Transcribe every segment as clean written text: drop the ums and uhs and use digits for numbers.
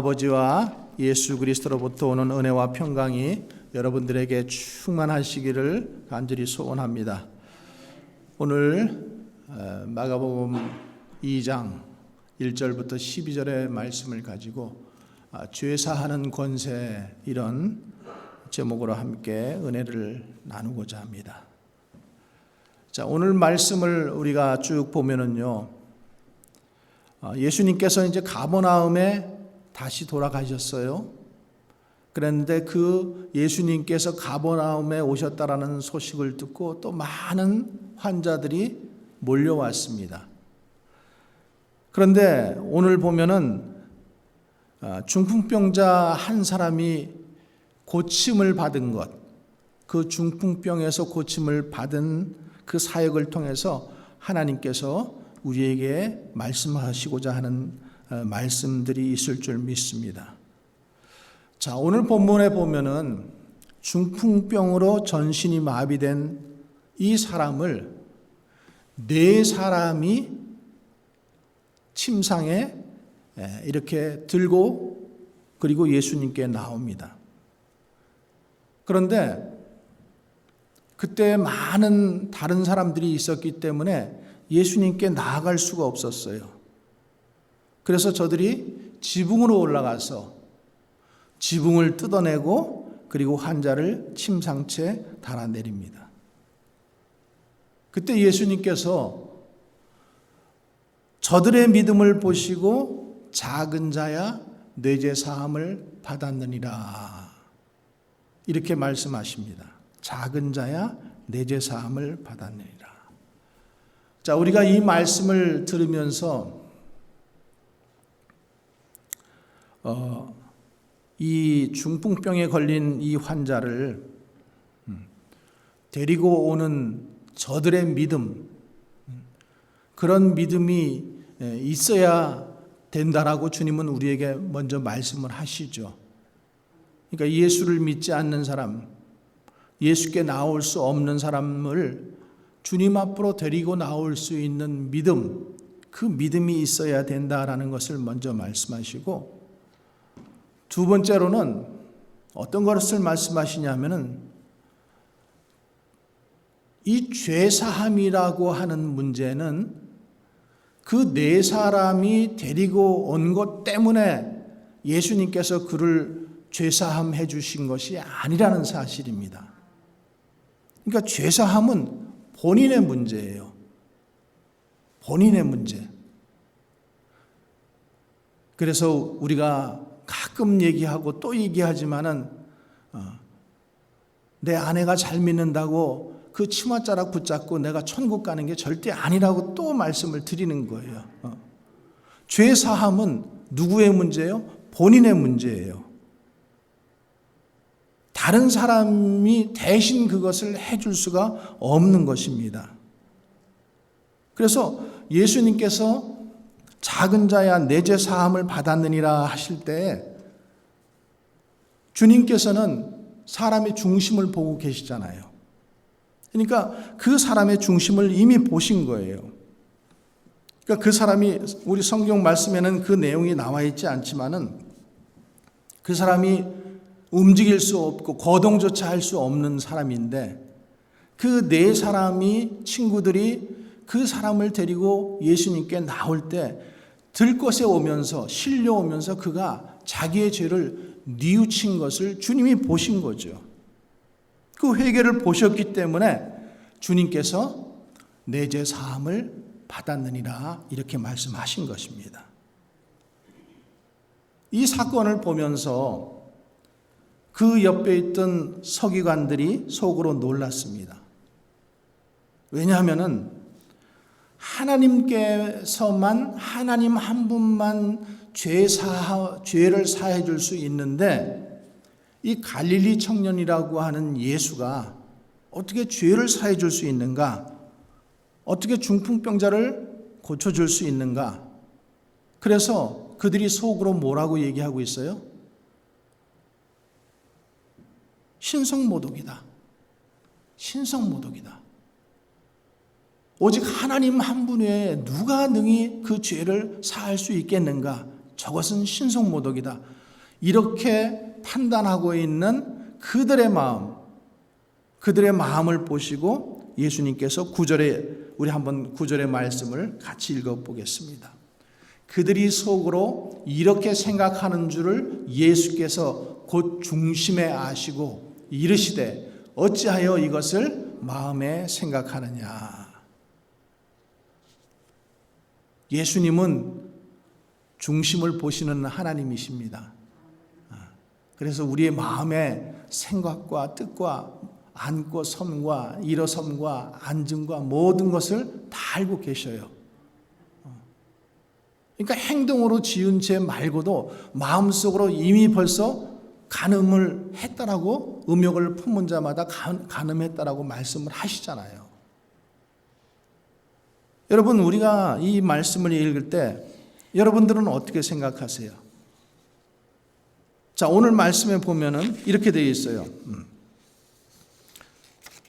아버지와 예수 그리스도로부터 오는 은혜와 평강이 여러분들에게 충만하시기를 간절히 소원합니다. 오늘 마가복음 2장 1절부터 12절의 말씀을 가지고 죄사하는 권세, 이런 제목으로 함께 은혜를 나누고자 합니다. 자, 오늘 말씀을 우리가 쭉 보면은요, 예수님께서 이제 가버나움에 다시 돌아가셨어요. 그런데 그 예수님께서 가버나움에 오셨다라는 소식을 듣고 또 많은 환자들이 몰려왔습니다. 그런데 오늘 보면은 중풍병자 한 사람이 고침을 받은 것, 그 중풍병에서 고침을 받은 그 사역을 통해서 하나님께서 우리에게 말씀하시고자 하는 말씀들이 있을 줄 믿습니다. 자, 오늘 본문에 보면은 중풍병으로 전신이 마비된 이 사람을 네 사람이 침상에 이렇게 들고 그리고 예수님께 나옵니다. 그런데 그때 많은 다른 사람들이 있었기 때문에 예수님께 나아갈 수가 없었어요. 그래서 저들이 지붕으로 올라가서 지붕을 뜯어내고 그리고 환자를 침상채 달아내립니다. 그때 예수님께서 저들의 믿음을 보시고 작은 자야 내 죄 사함을 받았느니라, 이렇게 말씀하십니다. 작은 자야 내 죄 사함을 받았느니라. 자, 우리가 이 말씀을 들으면서 이 중풍병에 걸린 이 환자를 데리고 오는 저들의 믿음, 그런 믿음이 있어야 된다라고 주님은 우리에게 먼저 말씀을 하시죠. 그러니까 예수를 믿지 않는 사람, 예수께 나올 수 없는 사람을 주님 앞으로 데리고 나올 수 있는 믿음, 그 믿음이 있어야 된다라는 것을 먼저 말씀하시고, 두 번째로는 어떤 것을 말씀하시냐면은 이 죄사함이라고 하는 문제는 그 네 사람이 데리고 온 것 때문에 예수님께서 그를 죄사함 해주신 것이 아니라는 사실입니다. 그러니까 죄사함은 본인의 문제예요. 본인의 문제. 그래서 우리가 가끔 얘기하고 또 얘기하지만은 내 아내가 잘 믿는다고 그 치맛자락 붙잡고 내가 천국 가는 게 절대 아니라고 또 말씀을 드리는 거예요. 죄 사함은 누구의 문제예요? 본인의 문제예요. 다른 사람이 대신 그것을 해줄 수가 없는 것입니다. 그래서 예수님께서 작은 자야 내 죄 사함을 받았느니라 하실 때 주님께서는 사람의 중심을 보고 계시잖아요. 그러니까 그 사람의 중심을 이미 보신 거예요. 그러니까 그 사람이, 우리 성경 말씀에는 그 내용이 나와 있지 않지만은 그 사람이 움직일 수 없고 거동조차 할 수 없는 사람인데 그 네 사람이, 친구들이 그 사람을 데리고 예수님께 나올 때 들것에 오면서, 실려오면서 그가 자기의 죄를 뉘우친 것을 주님이 보신 거죠. 그 회개를 보셨기 때문에 주님께서 내 죄 사함을 받았느니라, 이렇게 말씀하신 것입니다. 이 사건을 보면서 그 옆에 있던 서기관들이 속으로 놀랐습니다. 왜냐하면은 하나님께서만, 하나님 한 분만 죄를 사해 줄 수 있는데 이 갈릴리 청년이라고 하는 예수가 어떻게 죄를 사해 줄 수 있는가? 어떻게 중풍병자를 고쳐줄 수 있는가? 그래서 그들이 속으로 뭐라고 얘기하고 있어요? 신성모독이다. 신성모독이다. 오직 하나님 한 분 외에 누가 능히 그 죄를 사할 수 있겠는가? 저것은 신속모독이다. 이렇게 판단하고 있는 그들의 마음을 보시고 예수님께서 9절에 우리 한번 9절의 말씀을 같이 읽어보겠습니다. 그들이 속으로 이렇게 생각하는 줄을 예수께서 곧 중심에 아시고 이르시되 어찌하여 이것을 마음에 생각하느냐. 예수님은 중심을 보시는 하나님이십니다. 그래서 우리의 마음의 생각과 뜻과 앉고 섬과 일어섬과 앉음과 모든 것을 다 알고 계셔요. 그러니까 행동으로 지은 죄 말고도 마음속으로 이미 벌써 간음을 했다라고 음욕을 품은 자마다 간음했다라고 말씀을 하시잖아요. 여러분, 우리가 이 말씀을 읽을 때 여러분들은 어떻게 생각하세요? 자, 오늘 말씀에 보면은 이렇게 되어 있어요.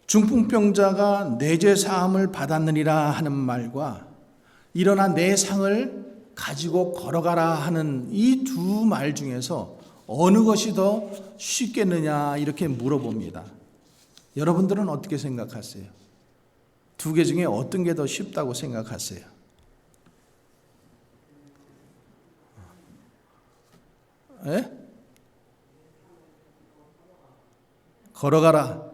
중풍병자가 내 죄 사함을 받았느니라 하는 말과 일어나 내 상을 가지고 걸어가라 하는 이 두 말 중에서 어느 것이 더 쉽겠느냐 이렇게 물어봅니다. 여러분들은 어떻게 생각하세요? 두 개 중에 어떤 게 더 쉽다고 생각하세요? 예? 걸어가라.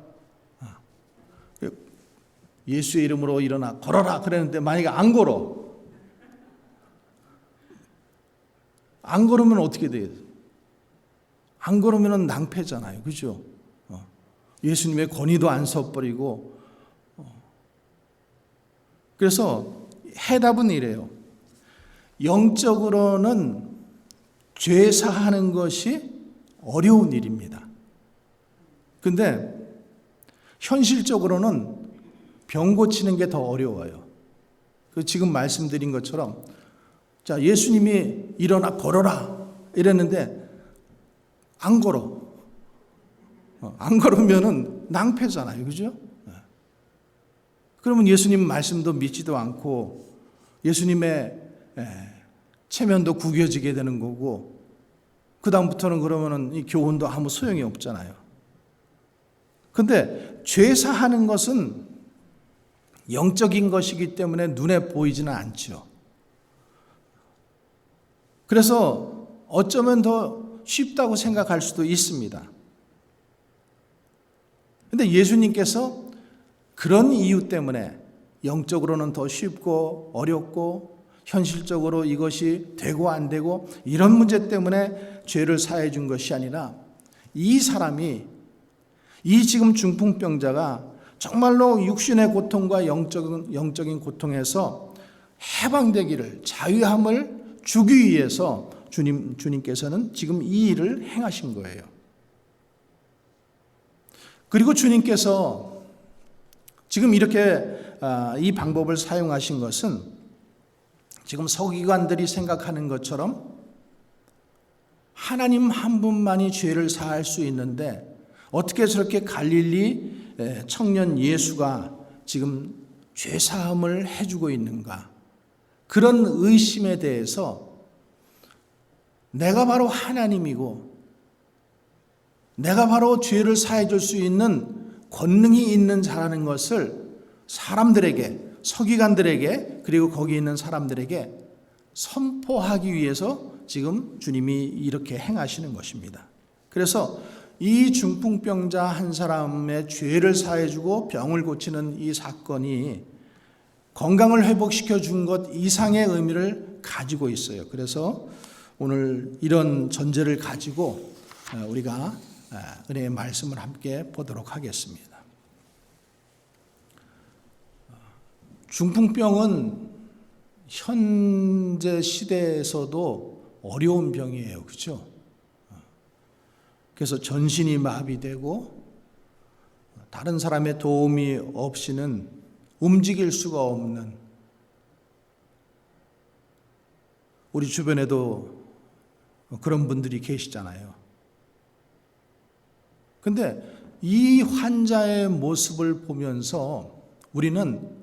예수의 이름으로 일어나 걸어라 그랬는데 만약에 안 걸으면 어떻게 돼요? 안 걸으면 낭패잖아요. 그죠? 예수님의 권위도 안 서버리고. 그래서 해답은 이래요. 영적으로는 죄 사하는 것이 어려운 일입니다. 근데 현실적으로는 병 고치는 게 더 어려워요. 지금 말씀드린 것처럼 자, 예수님이 일어나 걸어라 이랬는데 안 걸어. 안 걸으면은 낭패잖아요. 그죠? 그러면 예수님 말씀도 믿지도 않고 예수님의 체면도 구겨지게 되는 거고 그다음부터는 그러면은 이 교훈도 아무 소용이 없잖아요. 근데 죄 사하는 것은 영적인 것이기 때문에 눈에 보이지는 않죠. 그래서 어쩌면 더 쉽다고 생각할 수도 있습니다. 근데 예수님께서 그런 이유 때문에 영적으로는 더 쉽고 어렵고 현실적으로 이것이 되고 안 되고 이런 문제 때문에 죄를 사해 준 것이 아니라 이 사람이 이 지금 중풍병자가 정말로 육신의 고통과 영적인 고통에서 해방되기를 자유함을 주기 위해서 주님께서는 지금 이 일을 행하신 거예요. 그리고 주님께서 지금 이렇게 이 방법을 사용하신 것은 지금 서기관들이 생각하는 것처럼 하나님 한 분만이 죄를 사할 수 있는데 어떻게 저렇게 갈릴리 청년 예수가 지금 죄 사함을 해주고 있는가? 그런 의심에 대해서 내가 바로 하나님이고 내가 바로 죄를 사해 줄 수 있는 권능이 있는 자라는 것을 사람들에게, 서기관들에게, 그리고 거기 있는 사람들에게 선포하기 위해서 지금 주님이 이렇게 행하시는 것입니다. 그래서 이 중풍병자 한 사람의 죄를 사해 주고 병을 고치는 이 사건이 건강을 회복시켜 준 것 이상의 의미를 가지고 있어요. 그래서 오늘 이런 전제를 가지고 우리가 은혜의 말씀을 함께 보도록 하겠습니다. 중풍병은 현재 시대에서도 어려운 병이에요. 그렇죠? 그래서 전신이 마비되고 다른 사람의 도움이 없이는 움직일 수가 없는, 우리 주변에도 그런 분들이 계시잖아요. 근데 이 환자의 모습을 보면서 우리는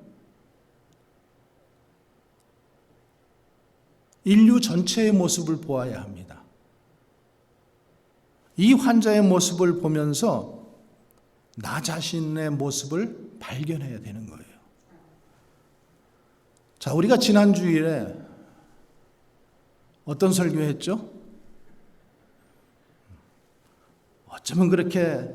인류 전체의 모습을 보아야 합니다. 이 환자의 모습을 보면서 나 자신의 모습을 발견해야 되는 거예요. 자, 우리가 지난 주일에 어떤 설교했죠? 어쩌면 그렇게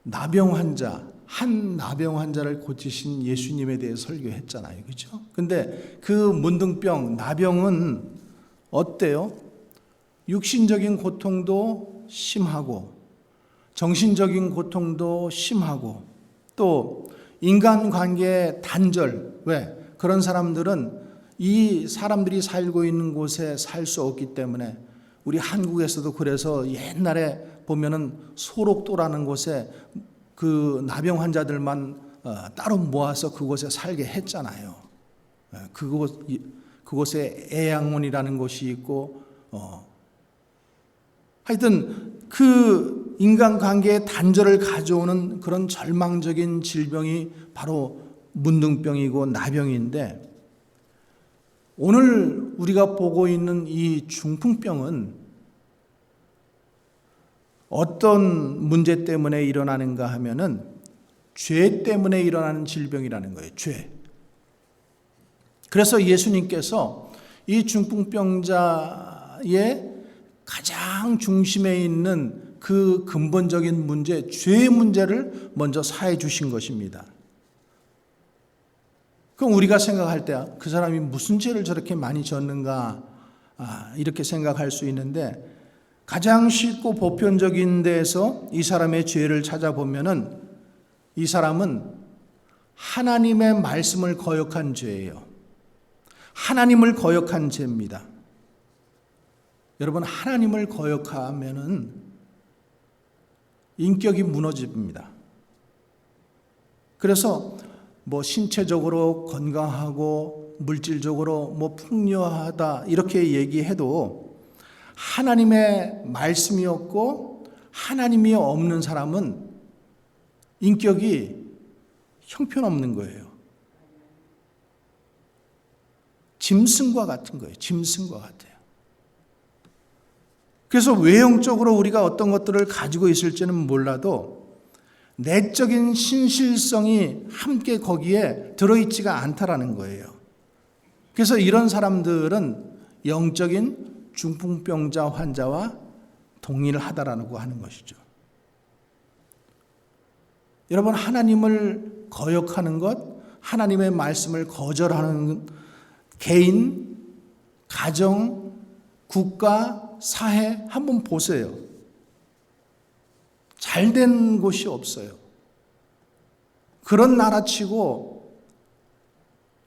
나병 환자, 한 나병 환자를 고치신 예수님에 대해 설교했잖아요. 그렇죠? 근데 그 문둥병, 나병은 어때요? 육신적인 고통도 심하고 정신적인 고통도 심하고 또 인간관계의 단절, 왜? 그런 사람들은 이 사람들이 살고 있는 곳에 살 수 없기 때문에 우리 한국에서도 그래서 옛날에 보면은 소록도라는 곳에 그 나병 환자들만 따로 모아서 그곳에 살게 했잖아요. 그곳에 애양원이라는 곳이 있고 하여튼 그 인간관계의 단절을 가져오는 그런 절망적인 질병이 바로 문둥병이고 나병인데 오늘 우리가 보고 있는 이 중풍병은 어떤 문제 때문에 일어나는가 하면은 죄 때문에 일어나는 질병이라는 거예요. 죄. 그래서 예수님께서 이 중풍병자의 가장 중심에 있는 그 근본적인 문제, 죄의 문제를 먼저 사해 주신 것입니다. 그럼 우리가 생각할 때 그 사람이 무슨 죄를 저렇게 많이 졌는가 이렇게 생각할 수 있는데 가장 쉽고 보편적인 데에서 이 사람의 죄를 찾아보면은 이 사람은 하나님의 말씀을 거역한 죄예요. 하나님을 거역한 죄입니다. 여러분, 하나님을 거역하면은 인격이 무너집니다. 그래서 뭐 신체적으로 건강하고 물질적으로 뭐 풍요하다 이렇게 얘기해도 하나님의 말씀이 없고 하나님이 없는 사람은 인격이 형편없는 거예요. 짐승과 같은 거예요. 짐승과 같아요. 그래서 외형적으로 우리가 어떤 것들을 가지고 있을지는 몰라도 내적인 신실성이 함께 거기에 들어있지가 않다라는 거예요. 그래서 이런 사람들은 영적인 중풍병자 환자와 동일하다라고 하는 것이죠. 여러분, 하나님을 거역하는 것, 하나님의 말씀을 거절하는 개인, 가정, 국가, 사회 한번 보세요. 잘된 곳이 없어요. 그런 나라치고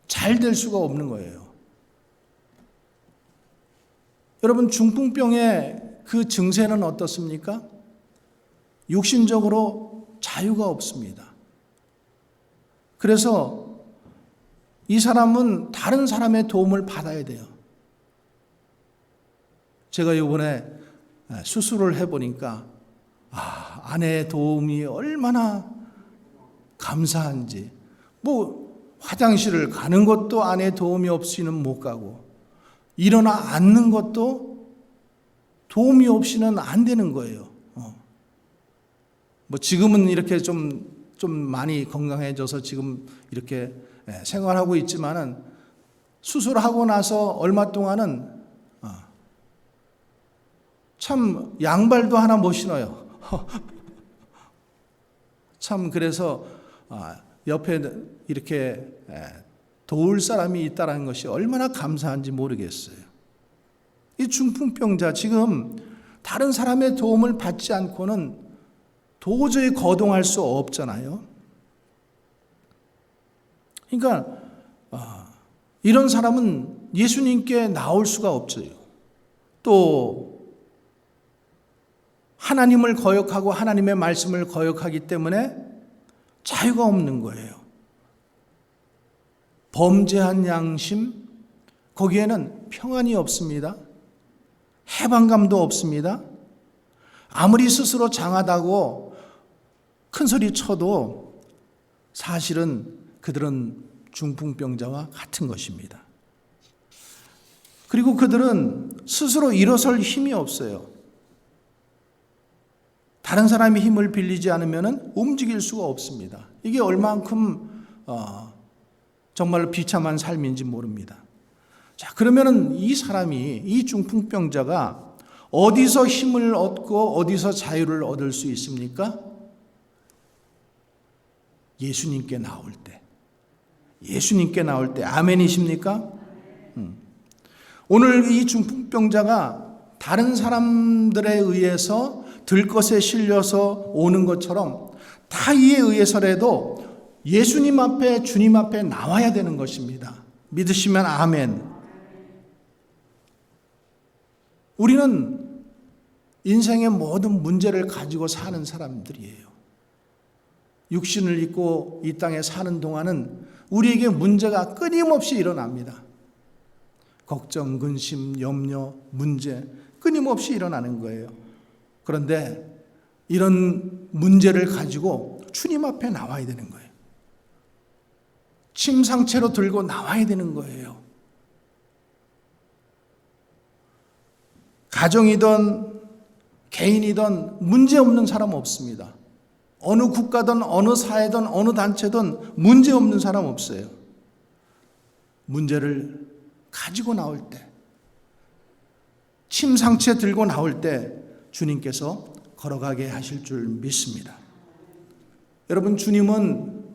잘 될 수가 없는 거예요. 여러분, 중풍병의 그 증세는 어떻습니까? 육신적으로 자유가 없습니다. 그래서 이 사람은 다른 사람의 도움을 받아야 돼요. 제가 이번에 수술을 해보니까 아내의 도움이 얼마나 감사한지, 뭐 화장실을 가는 것도 아내의 도움이 없이는 못 가고 일어나 앉는 것도 도움이 없이는 안 되는 거예요. 뭐 지금은 이렇게 좀 많이 건강해져서 지금 이렇게 생활하고 있지만은 수술하고 나서 얼마 동안은 참 양발도 하나 못 신어요. 참 그래서 옆에 이렇게 도울 사람이 있다는 것이 얼마나 감사한지 모르겠어요. 이 중풍병자 지금 다른 사람의 도움을 받지 않고는 도저히 거동할 수 없잖아요. 그러니까 이런 사람은 예수님께 나올 수가 없어요. 또 하나님을 거역하고 하나님의 말씀을 거역하기 때문에 자유가 없는 거예요. 범죄한 양심, 거기에는 평안이 없습니다. 해방감도 없습니다. 아무리 스스로 장하다고 큰 소리 쳐도 사실은 그들은 중풍병자와 같은 것입니다. 그리고 그들은 스스로 일어설 힘이 없어요. 다른 사람의 힘을 빌리지 않으면 움직일 수가 없습니다. 이게 얼만큼 정말로 비참한 삶인지 모릅니다. 자, 그러면은 이 사람이, 이 중풍병자가 어디서 힘을 얻고 어디서 자유를 얻을 수 있습니까? 예수님께 나올 때. 예수님께 나올 때. 아멘이십니까? 오늘 이 중풍병자가 다른 사람들에 의해서 들것에 실려서 오는 것처럼 타의에 의해서라도 예수님 앞에, 주님 앞에 나와야 되는 것입니다. 믿으시면 아멘. 우리는 인생의 모든 문제를 가지고 사는 사람들이에요. 육신을 입고 이 땅에 사는 동안은 우리에게 문제가 끊임없이 일어납니다. 걱정, 근심, 염려, 문제 끊임없이 일어나는 거예요. 그런데 이런 문제를 가지고 주님 앞에 나와야 되는 거예요. 침 상체로 들고 나와야 되는 거예요. 가정이든 개인이든 문제 없는 사람 없습니다. 어느 국가든 어느 사회든 어느 단체든 문제 없는 사람 없어요. 문제를 가지고 나올 때, 침 상체 들고 나올 때 주님께서 걸어가게 하실 줄 믿습니다. 여러분, 주님은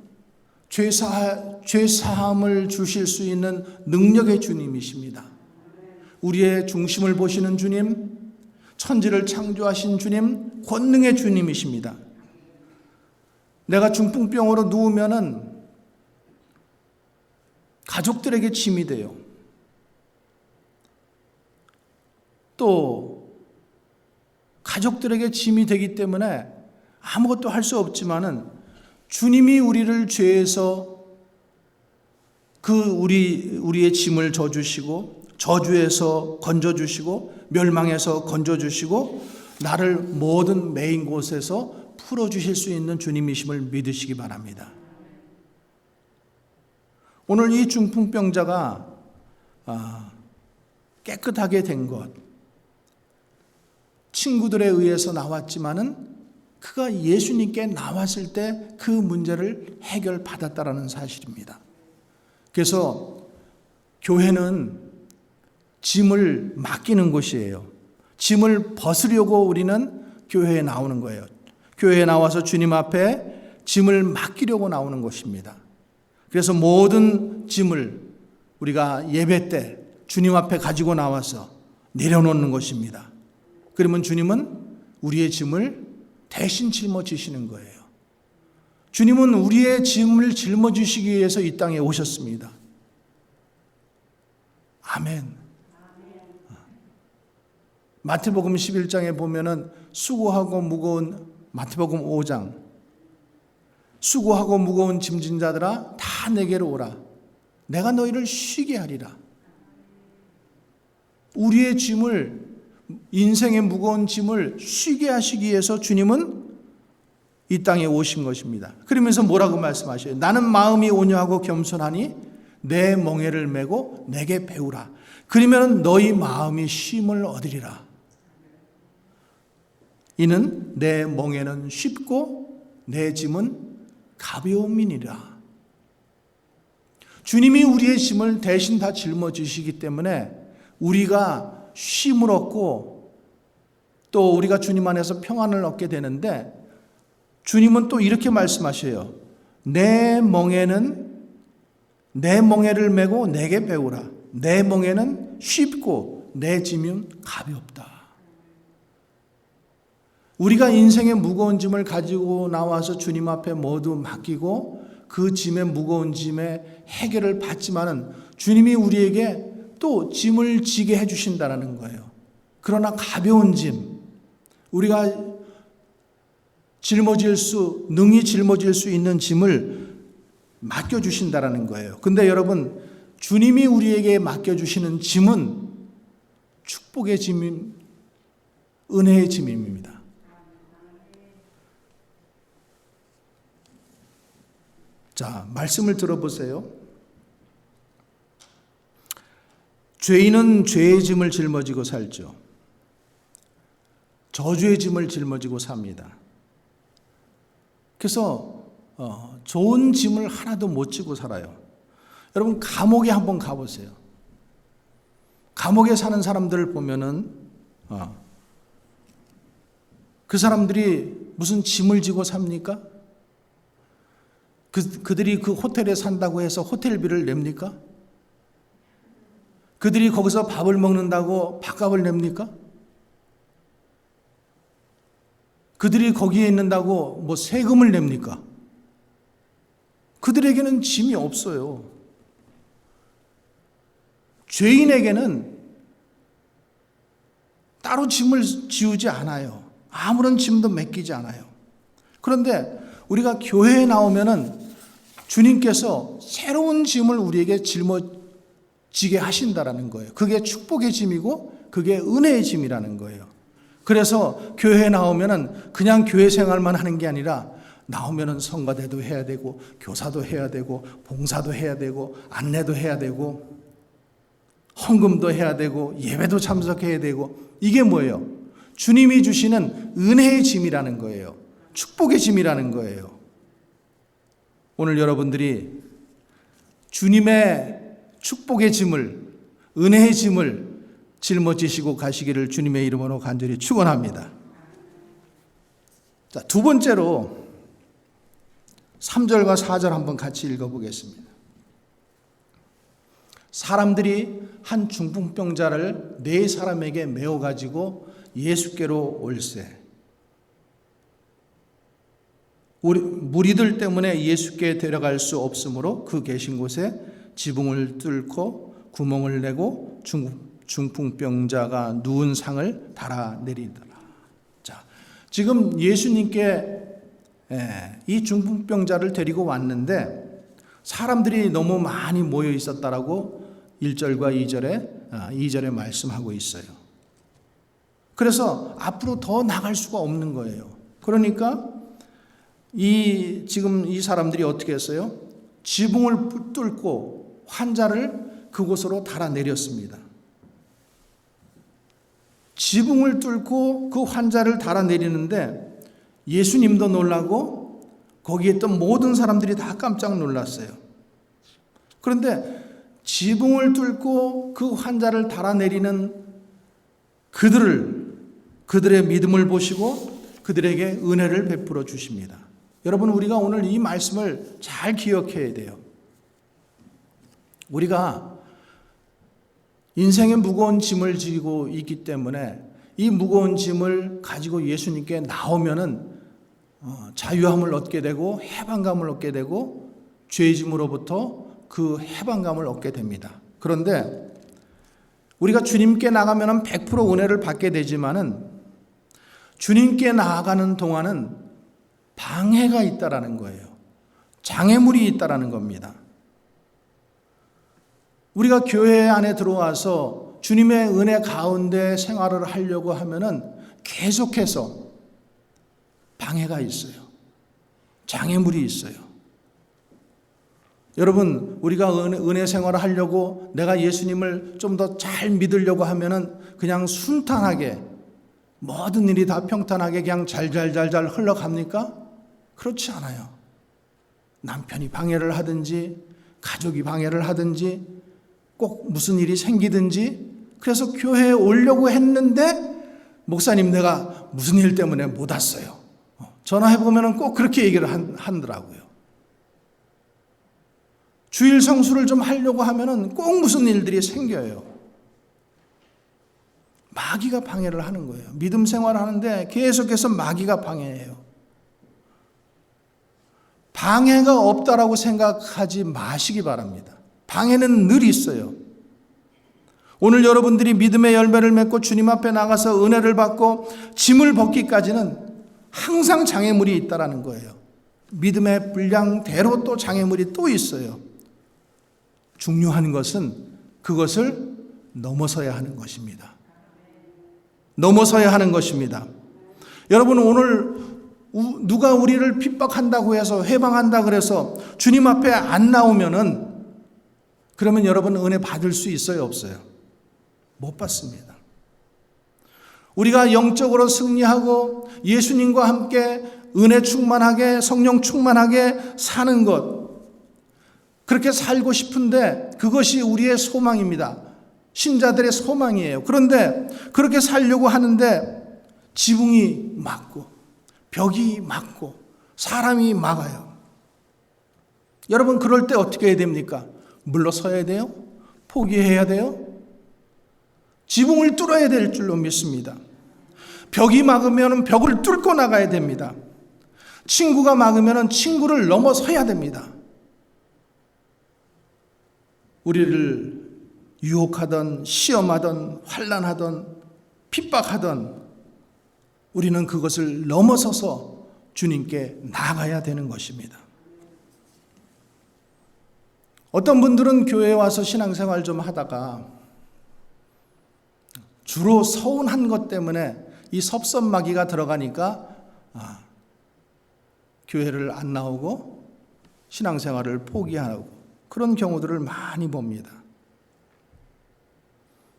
죄사함을 주실 수 있는 능력의 주님이십니다. 우리의 중심을 보시는 주님, 천지를 창조하신 주님, 권능의 주님이십니다. 내가 중풍병으로 누우면은 가족들에게 짐이 돼요. 또 가족들에게 짐이 되기 때문에 아무것도 할 수 없지만은 주님이 우리를 죄에서 우리의 짐을 져주시고 저주에서 건져주시고 멸망에서 건져주시고 나를 모든 매인 곳에서 풀어주실 수 있는 주님이심을 믿으시기 바랍니다. 오늘 이 중풍병자가 깨끗하게 된 것, 친구들에 의해서 나왔지만은 그가 예수님께 나왔을 때 그 문제를 해결받았다라는 사실입니다. 그래서 교회는 짐을 맡기는 곳이에요. 짐을 벗으려고 우리는 교회에 나오는 거예요. 교회에 나와서 주님 앞에 짐을 맡기려고 나오는 것입니다. 그래서 모든 짐을 우리가 예배 때 주님 앞에 가지고 나와서 내려놓는 것입니다. 그러면 주님은 우리의 짐을 대신 짊어지시는 거예요. 주님은 우리의 짐을 짊어지시기 위해서 이 땅에 오셨습니다. 아멘. 마태복음 11장에 보면은 수고하고 무거운, 마태복음 5장, 수고하고 무거운 짐진 자들아 다 내게로 오라. 내가 너희를 쉬게 하리라. 우리의 짐을, 인생의 무거운 짐을 쉬게 하시기 위해서 주님은 이 땅에 오신 것입니다. 그러면서 뭐라고 말씀하셔요? 나는 마음이 온유하고 겸손하니 내 멍에를 메고 내게 배우라. 그러면 너희 마음이 쉼을 얻으리라. 이는 내 멍에는 쉽고 내 짐은 가벼움이니라. 주님이 우리의 짐을 대신 다 짊어지시기 때문에 우리가 쉼을 얻고 또 우리가 주님 안에서 평안을 얻게 되는데, 주님은 또 이렇게 말씀하셔요. 내 멍에를 메고 내게 배우라. 내 멍에는 쉽고 내 짐은 가볍다. 우리가 인생의 무거운 짐을 가지고 나와서 주님 앞에 모두 맡기고 그 짐의 무거운 짐의 해결을 받지만은 주님이 우리에게 또 짐을 지게 해주신다는 거예요. 그러나 가벼운 짐, 우리가 능히 짊어질 수 있는 짐을 맡겨주신다는 거예요. 근데 여러분, 주님이 우리에게 맡겨주시는 짐은 축복의 짐, 은혜의 짐입니다. 자, 말씀을 들어보세요. 죄인은 죄의 짐을 짊어지고 살죠. 저주의 짐을 짊어지고 삽니다. 그래서 좋은 짐을 하나도 못 지고 살아요. 여러분, 감옥에 한번 가보세요. 감옥에 사는 사람들을 보면은 그 사람들이 무슨 짐을 지고 삽니까? 그들이 그 호텔에 산다고 해서 호텔비를 냅니까? 그들이 거기서 밥을 먹는다고 밥값을 냅니까? 그들이 거기에 있는다고 뭐 세금을 냅니까? 그들에게는 짐이 없어요. 죄인에게는 따로 짐을 지우지 않아요. 아무런 짐도 맡기지 않아요. 그런데 우리가 교회에 나오면은 주님께서 새로운 짐을 우리에게 짊어지게 하신다라는 거예요. 그게 축복의 짐이고 그게 은혜의 짐이라는 거예요. 그래서 교회에 나오면은 그냥 교회 생활만 하는 게 아니라 나오면은 성가대도 해야 되고 교사도 해야 되고 봉사도 해야 되고 안내도 해야 되고 헌금도 해야 되고 예배도 참석해야 되고, 이게 뭐예요? 주님이 주시는 은혜의 짐이라는 거예요. 축복의 짐이라는 거예요. 오늘 여러분들이 주님의 축복의 짐을, 은혜의 짐을 짊어지시고 가시기를 주님의 이름으로 간절히 축원합니다. 자, 두 번째로 3절과 4절 한번 같이 읽어보겠습니다. 사람들이 한 중풍병자를 네 사람에게 메어 가지고 예수께로 올세. 무리들 때문에 예수께 데려갈 수 없으므로 그 계신 곳에 지붕을 뚫고 구멍을 내고 중풍병자가 누운 상을 달아내리더라. 자, 지금 예수님께 이 중풍병자를 데리고 왔는데 사람들이 너무 많이 모여 있었다라고 1절과 2절에 말씀하고 있어요. 그래서 앞으로 더 나갈 수가 없는 거예요. 그러니까 지금 이 사람들이 어떻게 했어요? 지붕을 뚫고 환자를 그곳으로 달아내렸습니다. 지붕을 뚫고 그 환자를 달아내리는데 예수님도 놀라고 거기에 있던 모든 사람들이 다 깜짝 놀랐어요. 그런데 지붕을 뚫고 그 환자를 달아내리는 그들의 믿음을 보시고 그들에게 은혜를 베풀어 주십니다. 여러분, 우리가 오늘 이 말씀을 잘 기억해야 돼요. 우리가 인생의 무거운 짐을 지고 있기 때문에 이 무거운 짐을 가지고 예수님께 나오면은 자유함을 얻게 되고 해방감을 얻게 되고 죄의 짐으로부터 그 해방감을 얻게 됩니다. 그런데 우리가 주님께 나가면은 100% 은혜를 받게 되지만은 주님께 나아가는 동안은 방해가 있다라는 거예요. 장애물이 있다라는 겁니다. 우리가 교회 안에 들어와서 주님의 은혜 가운데 생활을 하려고 하면은 계속해서 방해가 있어요. 장애물이 있어요. 여러분, 우리가 은혜 생활을 하려고 내가 예수님을 좀 더 잘 믿으려고 하면은 그냥 순탄하게 모든 일이 다 평탄하게 그냥 잘 흘러갑니까? 그렇지 않아요. 남편이 방해를 하든지 가족이 방해를 하든지 꼭 무슨 일이 생기든지, 그래서 교회에 오려고 했는데 목사님 내가 무슨 일 때문에 못 왔어요. 전화해보면 꼭 그렇게 얘기를 하더라고요. 주일 성수를 좀 하려고 하면은 꼭 무슨 일들이 생겨요. 마귀가 방해를 하는 거예요. 믿음 생활을 하는데 계속해서 마귀가 방해해요. 방해가 없다라고 생각하지 마시기 바랍니다. 방해는 늘 있어요. 오늘 여러분들이 믿음의 열매를 맺고 주님 앞에 나가서 은혜를 받고 짐을 벗기까지는 항상 장애물이 있다라는 거예요. 믿음의 분량대로 또 장애물이 또 있어요. 중요한 것은 그것을 넘어서야 하는 것입니다. 넘어서야 하는 것입니다. 여러분, 오늘 누가 우리를 핍박한다고 해서 해방한다 그래서 주님 앞에 안 나오면은 그러면 여러분 은혜 받을 수 있어요, 없어요? 못 받습니다. 우리가 영적으로 승리하고 예수님과 함께 은혜 충만하게, 성령 충만하게 사는 것, 그렇게 살고 싶은데 그것이 우리의 소망입니다. 신자들의 소망이에요. 그런데 그렇게 살려고 하는데 지붕이 막고 벽이 막고 사람이 막아요. 여러분, 그럴 때 어떻게 해야 됩니까? 물러서야 돼요? 포기해야 돼요? 지붕을 뚫어야 될 줄로 믿습니다. 벽이 막으면 벽을 뚫고 나가야 됩니다. 친구가 막으면 친구를 넘어서야 됩니다. 우리를 유혹하던 시험하던 환난하던 핍박하던 우리는 그것을 넘어서서 주님께 나아가야 되는 것입니다. 어떤 분들은 교회에 와서 신앙생활 좀 하다가 주로 서운한 것 때문에 이 섭섭마귀가 들어가니까 교회를 안 나오고 신앙생활을 포기하고 그런 경우들을 많이 봅니다.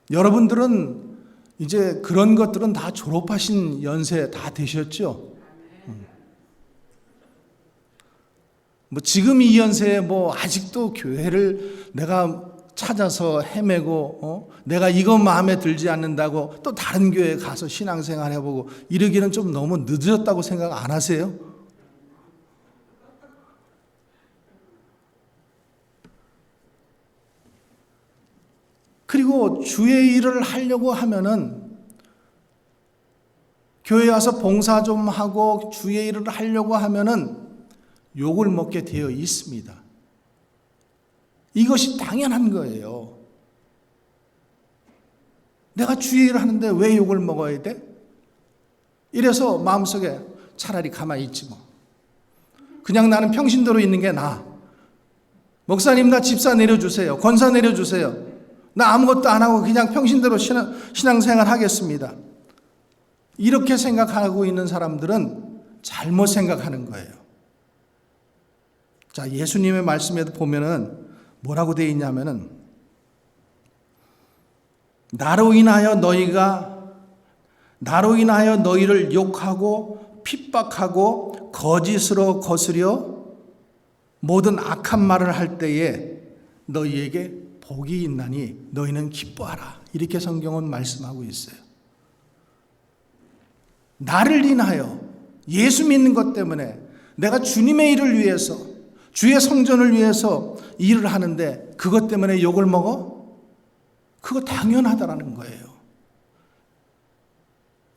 여러분들은 이제 그런 것들은 다 졸업하신 연세 다 되셨죠? 지금 이 연세에 아직도 교회를 내가 찾아서 헤매고 내가 이거 마음에 들지 않는다고 또 다른 교회에 가서 신앙생활 해보고 이러기는 좀 너무 늦었다고 생각 안 하세요? 그리고 주의 일을 하려고 하면은 교회에 와서 봉사 좀 하고 주의 일을 하려고 하면은 욕을 먹게 되어 있습니다. 이것이 당연한 거예요. 내가 주의 일을 하는데 왜 욕을 먹어야 돼? 이래서 마음속에 차라리 가만히 있지 뭐. 그냥 나는 평신도로 있는 게 나아. 목사님, 나 집사 내려주세요. 권사 내려주세요. 나 아무것도 안 하고 그냥 평신대로 신앙생활 하겠습니다. 이렇게 생각하고 있는 사람들은 잘못 생각하는 거예요. 자, 예수님의 말씀에도 보면은 뭐라고 되어 있냐면은 나로 인하여 너희를 욕하고 핍박하고 거짓으로 거스려 모든 악한 말을 할 때에 너희에게 복이 있나니 너희는 기뻐하라. 이렇게 성경은 말씀하고 있어요. 나를 인하여 예수 믿는 것 때문에 내가 주님의 일을 위해서 주의 성전을 위해서 일을 하는데 그것 때문에 욕을 먹어? 그거 당연하다라는 거예요.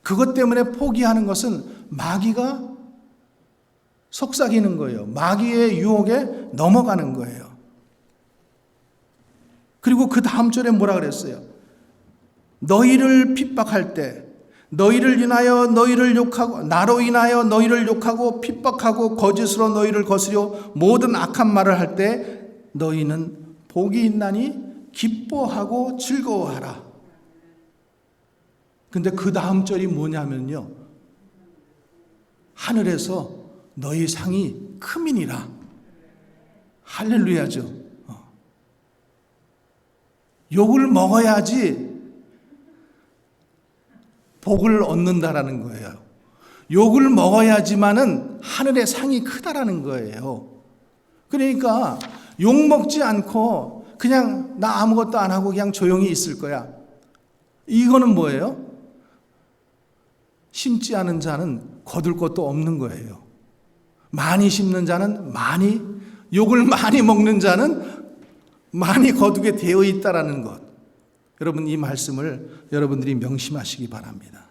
그것 때문에 포기하는 것은 마귀가 속삭이는 거예요. 마귀의 유혹에 넘어가는 거예요. 그리고 그 다음 절에 뭐라 그랬어요? 너희를 핍박할 때, 너희를 인하여 너희를 욕하고, 나로 인하여 너희를 욕하고 핍박하고 거짓으로 너희를 거스려 모든 악한 말을 할 때 너희는 복이 있나니 기뻐하고 즐거워하라. 근데 그 다음 절이 뭐냐면요, 하늘에서 너희 상이 크민이라. 할렐루야죠. 욕을 먹어야지 복을 얻는다라는 거예요. 욕을 먹어야지만은 하늘의 상이 크다라는 거예요. 그러니까 욕 먹지 않고 그냥 나 아무것도 안 하고 그냥 조용히 있을 거야. 이거는 뭐예요? 심지 않은 자는 거둘 것도 없는 거예요. 많이 심는 자는 욕을 많이 먹는 자는 많이 거두게 되어 있다라는 것. 여러분, 이 말씀을 여러분들이 명심하시기 바랍니다.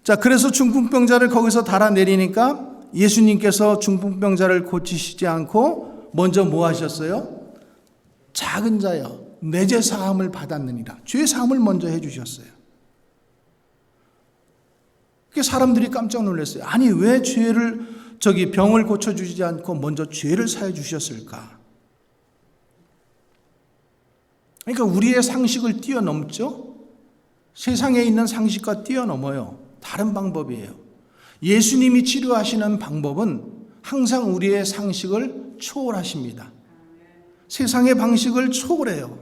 자, 그래서 중풍병자를 거기서 달아내리니까 예수님께서 중풍병자를 고치시지 않고 먼저 뭐 하셨어요? 작은 자여, 내 죄 사함을 받았느니라. 죄 사함을 먼저 해주셨어요. 그게 사람들이 깜짝 놀랐어요. 아니, 왜 병을 고쳐주지 않고 먼저 죄를 사해 주셨을까? 그러니까 우리의 상식을 뛰어넘죠? 세상에 있는 상식과 뛰어넘어요. 다른 방법이에요. 예수님이 치료하시는 방법은 항상 우리의 상식을 초월하십니다. 세상의 방식을 초월해요.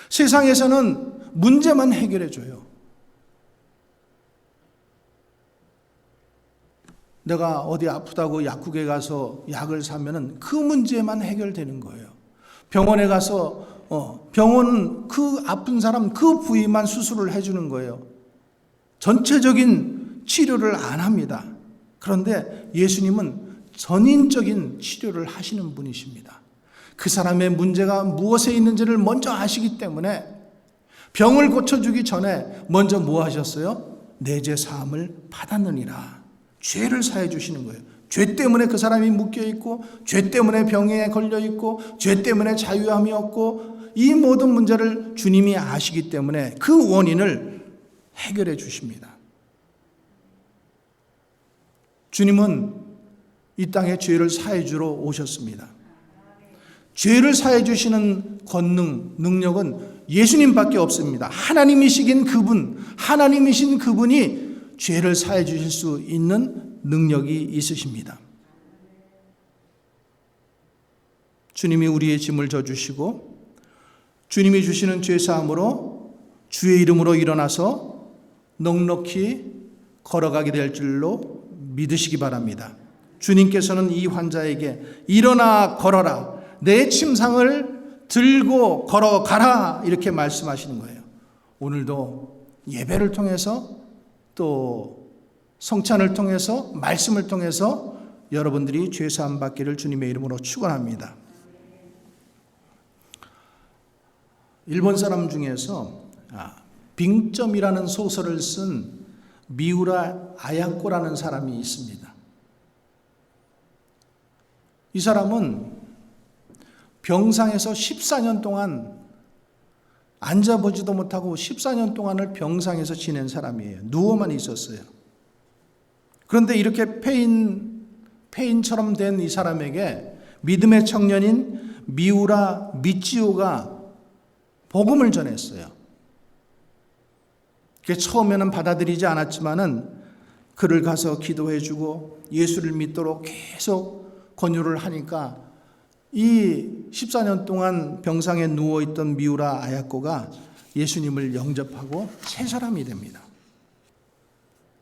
세상에서는 문제만 해결해 줘요. 내가 어디 아프다고 약국에 가서 약을 사면은 그 문제만 해결되는 거예요. 병원에 가서 병원은 그 아픈 사람 그 부위만 수술을 해주는 거예요. 전체적인 치료를 안 합니다. 그런데 예수님은 전인적인 치료를 하시는 분이십니다. 그 사람의 문제가 무엇에 있는지를 먼저 아시기 때문에 병을 고쳐주기 전에 먼저 뭐 하셨어요? 내 죄 사함을 받았느니라. 죄를 사해 주시는 거예요. 죄 때문에 그 사람이 묶여있고, 죄 때문에 병에 걸려있고, 죄 때문에 자유함이 없고, 이 모든 문제를 주님이 아시기 때문에 그 원인을 해결해 주십니다. 주님은 이 땅에 죄를 사해 주러 오셨습니다. 죄를 사해 주시는 권능, 능력은 예수님밖에 없습니다. 하나님이신 그분이 죄를 사해 주실 수 있는 능력이 있으십니다. 주님이 우리의 짐을 져주시고 주님이 주시는 죄 사함으로 주의 이름으로 일어나서 넉넉히 걸어가게 될 줄로 믿으시기 바랍니다. 주님께서는 이 환자에게 일어나 걸어라, 내 침상을 들고 걸어가라 이렇게 말씀하시는 거예요. 오늘도 예배를 통해서 또 성찬을 통해서 말씀을 통해서 여러분들이 죄사함 받기를 주님의 이름으로 축원합니다. 일본 사람 중에서 빙점이라는 소설을 쓴 미우라 아야코라는 사람이 있습니다. 이 사람은 병상에서 14년 동안 앉아보지도 못하고 14년 동안을 병상에서 지낸 사람이에요. 누워만 있었어요. 그런데 이렇게 폐인처럼 된 이 사람에게 믿음의 청년인 미우라 미치오가 복음을 전했어요. 처음에는 받아들이지 않았지만은 그를 가서 기도해주고 예수를 믿도록 계속 권유를 하니까 이 14년 동안 병상에 누워있던 미우라 아야코가 예수님을 영접하고 새 사람이 됩니다.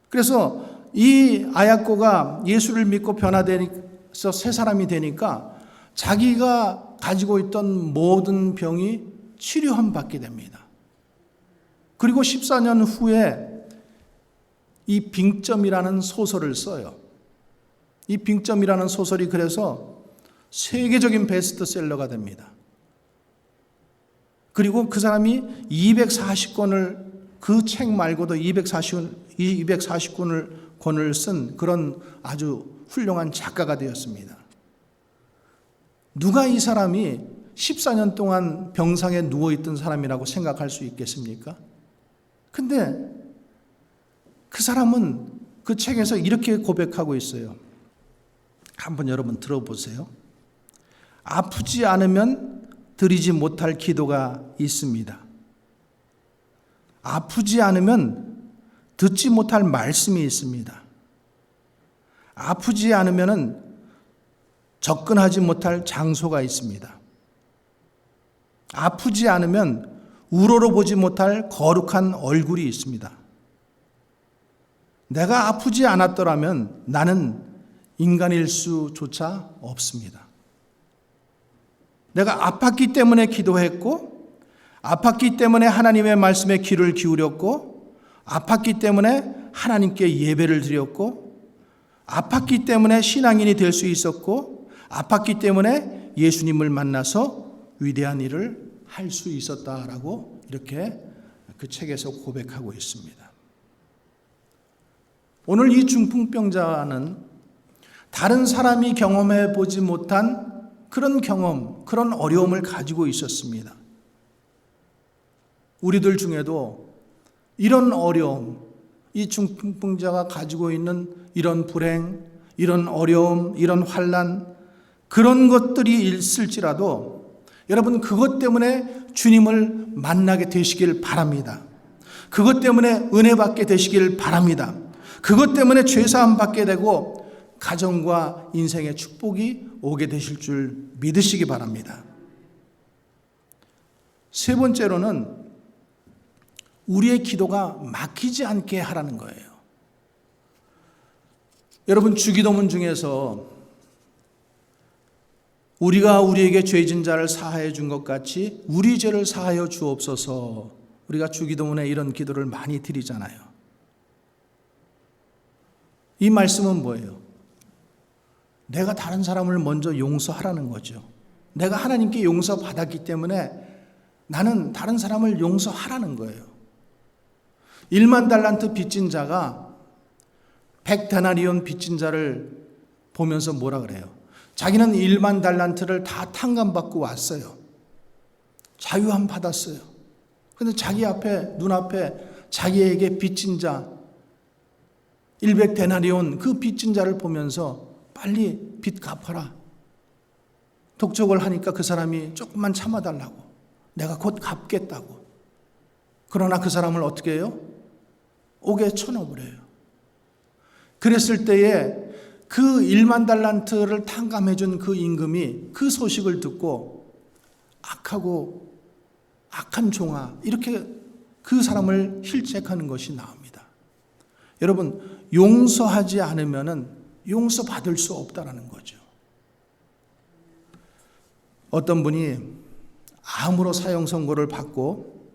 그래서 이 아야코가 예수를 믿고 변화되서 새 사람이 되니까 자기가 가지고 있던 모든 병이 치료함 받게 됩니다. 그리고 14년 후에 이 빙점이라는 소설을 써요. 이 빙점이라는 소설이 그래서 세계적인 베스트셀러가 됩니다. 그리고 그 사람이 240권을 그 책 말고도 240권을 쓴 그런 아주 훌륭한 작가가 되었습니다. 누가 이 사람이 14년 동안 병상에 누워있던 사람이라고 생각할 수 있겠습니까? 근데 그 사람은 그 책에서 이렇게 고백하고 있어요. 한번 여러분 들어보세요. 아프지 않으면 드리지 못할 기도가 있습니다. 아프지 않으면 듣지 못할 말씀이 있습니다. 아프지 않으면 접근하지 못할 장소가 있습니다. 아프지 않으면 우러러보지 못할 거룩한 얼굴이 있습니다. 내가 아프지 않았더라면 나는 인간일 수조차 없습니다. 내가 아팠기 때문에 기도했고, 아팠기 때문에 하나님의 말씀에 귀를 기울였고, 아팠기 때문에 하나님께 예배를 드렸고, 아팠기 때문에 신앙인이 될 수 있었고, 아팠기 때문에 예수님을 만나서 위대한 일을 할 수 있었다라고 이렇게 그 책에서 고백하고 있습니다. 오늘 이 중풍병자는 다른 사람이 경험해 보지 못한 그런 경험, 그런 어려움을 가지고 있었습니다. 우리들 중에도 이런 어려움, 이 중풍병자가 가지고 있는 이런 불행, 이런 어려움, 이런 환난, 그런 것들이 있을지라도 여러분 그것 때문에 주님을 만나게 되시길 바랍니다. 그것 때문에 은혜 받게 되시길 바랍니다. 그것 때문에 죄사함 받게 되고 가정과 인생의 축복이 오게 되실 줄 믿으시기 바랍니다. 세 번째로는 우리의 기도가 막히지 않게 하라는 거예요. 여러분, 주기도문 중에서 우리가 우리에게 죄진 자를 사하여 준 것 같이 우리 죄를 사하여 주옵소서, 우리가 주기도문에 이런 기도를 많이 드리잖아요. 이 말씀은 뭐예요? 내가 다른 사람을 먼저 용서하라는 거죠. 내가 하나님께 용서받았기 때문에 나는 다른 사람을 용서하라는 거예요. 1만 달란트 빚진 자가 100데나리온 빚진 자를 보면서 뭐라 그래요? 자기는 1만 달란트를 다 탕감받고 왔어요. 자유함 받았어요. 그런데 자기 앞에, 눈앞에 자기에게 빚진 자 100데나리온 그 빚진 자를 보면서 빨리 빚 갚아라. 독촉을 하니까 그 사람이 조금만 참아달라고, 내가 곧 갚겠다고. 그러나 그 사람을 어떻게 해요? 옥에 쳐넣어버려요. 그랬을 때에 그 1만 달란트를 탕감해 준 그 임금이 그 소식을 듣고 악하고 악한 종아, 이렇게 그 사람을 힐책하는 것이 나옵니다. 여러분, 용서하지 않으면 용서받을 수 없다는 거죠. 어떤 분이 암으로 사형 선고를 받고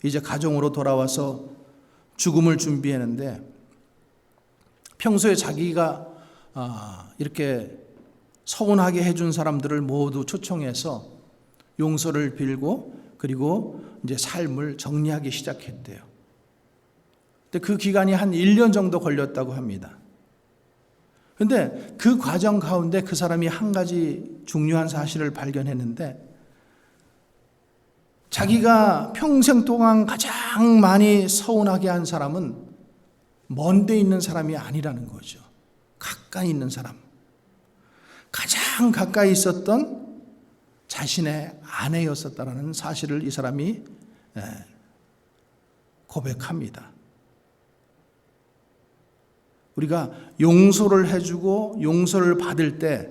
이제 가정으로 돌아와서 죽음을 준비했는데, 평소에 자기가 이렇게 서운하게 해준 사람들을 모두 초청해서 용서를 빌고 그리고 이제 삶을 정리하기 시작했대요. 근데 그 기간이 한 1년 정도 걸렸다고 합니다. 근데 그 과정 가운데 그 사람이 한 가지 중요한 사실을 발견했는데, 자기가 평생 동안 가장 많이 서운하게 한 사람은 먼 데 있는 사람이 아니라는 거죠. 가까이 있는 사람. 가장 가까이 있었던 자신의 아내였었다는 사실을 이 사람이 고백합니다. 우리가 용서를 해주고 용서를 받을 때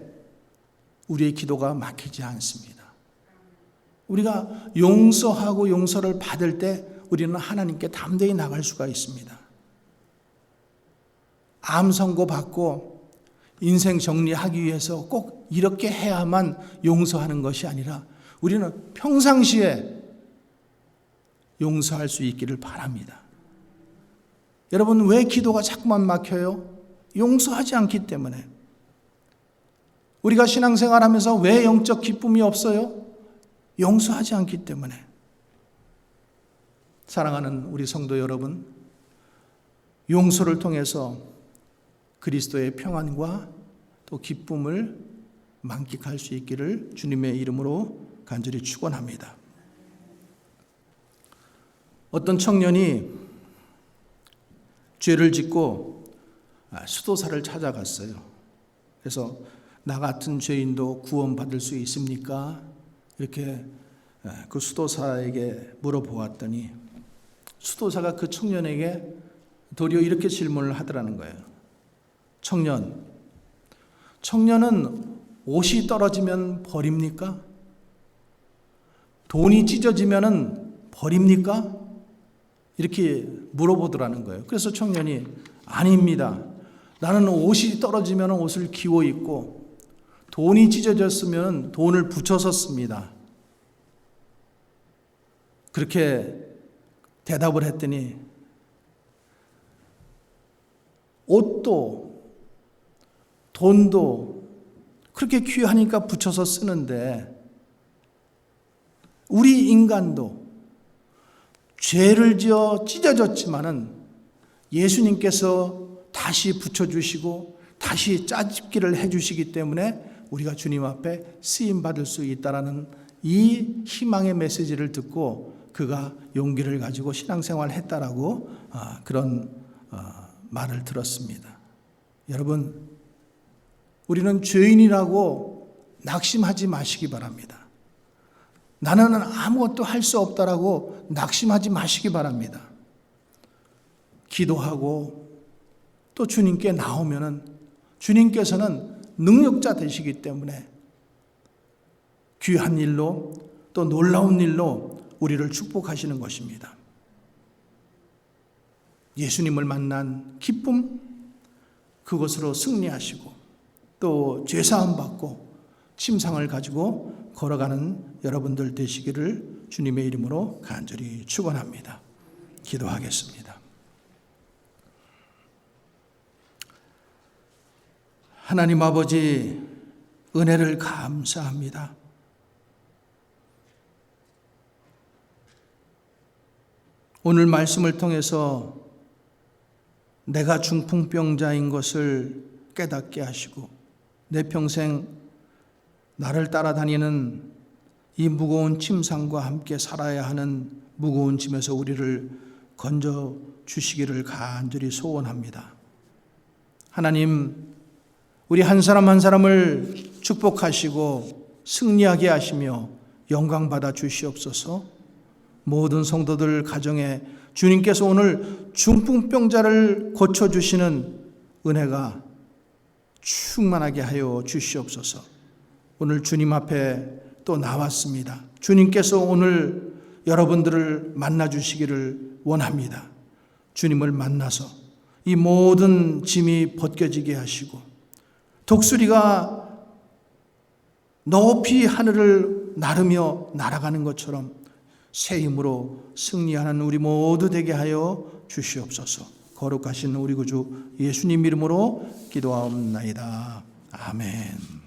우리의 기도가 막히지 않습니다. 우리가 용서하고 용서를 받을 때 우리는 하나님께 담대히 나갈 수가 있습니다. 암 선고 받고 인생 정리하기 위해서 꼭 이렇게 해야만 용서하는 것이 아니라 우리는 평상시에 용서할 수 있기를 바랍니다. 여러분, 왜 기도가 자꾸만 막혀요? 용서하지 않기 때문에. 우리가 신앙생활하면서 왜 영적 기쁨이 없어요? 용서하지 않기 때문에. 사랑하는 우리 성도 여러분, 용서를 통해서 그리스도의 평안과 또 기쁨을 만끽할 수 있기를 주님의 이름으로 간절히 축원합니다. 어떤 청년이 죄를 짓고 수도사를 찾아갔어요. 그래서 나 같은 죄인도 구원받을 수 있습니까? 이렇게 그 수도사에게 물어보았더니 수도사가 그 청년에게 도리어 이렇게 질문을 하더라는 거예요. 청년은 옷이 떨어지면 버립니까? 돈이 찢어지면 버립니까? 이렇게 물어보더라는 거예요. 그래서 청년이 아닙니다. 나는 옷이 떨어지면 옷을 기워 입고 돈이 찢어졌으면 돈을 붙여서 씁니다. 그렇게 대답을 했더니 옷도 돈도 그렇게 귀하니까 붙여서 쓰는데 우리 인간도 죄를 지어 찢어졌지만은 예수님께서 다시 붙여주시고 다시 짜집기를 해주시기 때문에 우리가 주님 앞에 쓰임받을 수 있다라는 이 희망의 메시지를 듣고 그가 용기를 가지고 신앙생활을 했다라고 그런 말을 들었습니다. 여러분, 우리는 죄인이라고 낙심하지 마시기 바랍니다. 나는 아무것도 할 수 없다라고 낙심하지 마시기 바랍니다. 기도하고 또 주님께 나오면은 주님께서는 능력자 되시기 때문에 귀한 일로 또 놀라운 일로 우리를 축복하시는 것입니다. 예수님을 만난 기쁨, 그것으로 승리하시고 또 죄사함 받고 침상을 가지고 걸어가는 여러분들 되시기를 주님의 이름으로 간절히 축원합니다. 기도하겠습니다. 하나님 아버지, 은혜를 감사합니다. 오늘 말씀을 통해서 내가 중풍병자인 것을 깨닫게 하시고 내 평생 나를 따라다니는 이 무거운 침상과 함께 살아야 하는 무거운 짐에서 우리를 건져 주시기를 간절히 소원합니다. 하나님, 우리 한 사람 한 사람을 축복하시고 승리하게 하시며 영광 받아 주시옵소서. 모든 성도들 가정에 주님께서 오늘 중풍병자를 고쳐주시는 은혜가 충만하게 하여 주시옵소서. 오늘 주님 앞에 또 나왔습니다. 주님께서 오늘 여러분들을 만나 주시기를 원합니다. 주님을 만나서 이 모든 짐이 벗겨지게 하시고 독수리가 높이 하늘을 나르며 날아가는 것처럼 새 힘으로 승리하는 우리 모두 되게 하여 주시옵소서. 거룩하신 우리 구주 예수님 이름으로 기도하옵나이다. 아멘.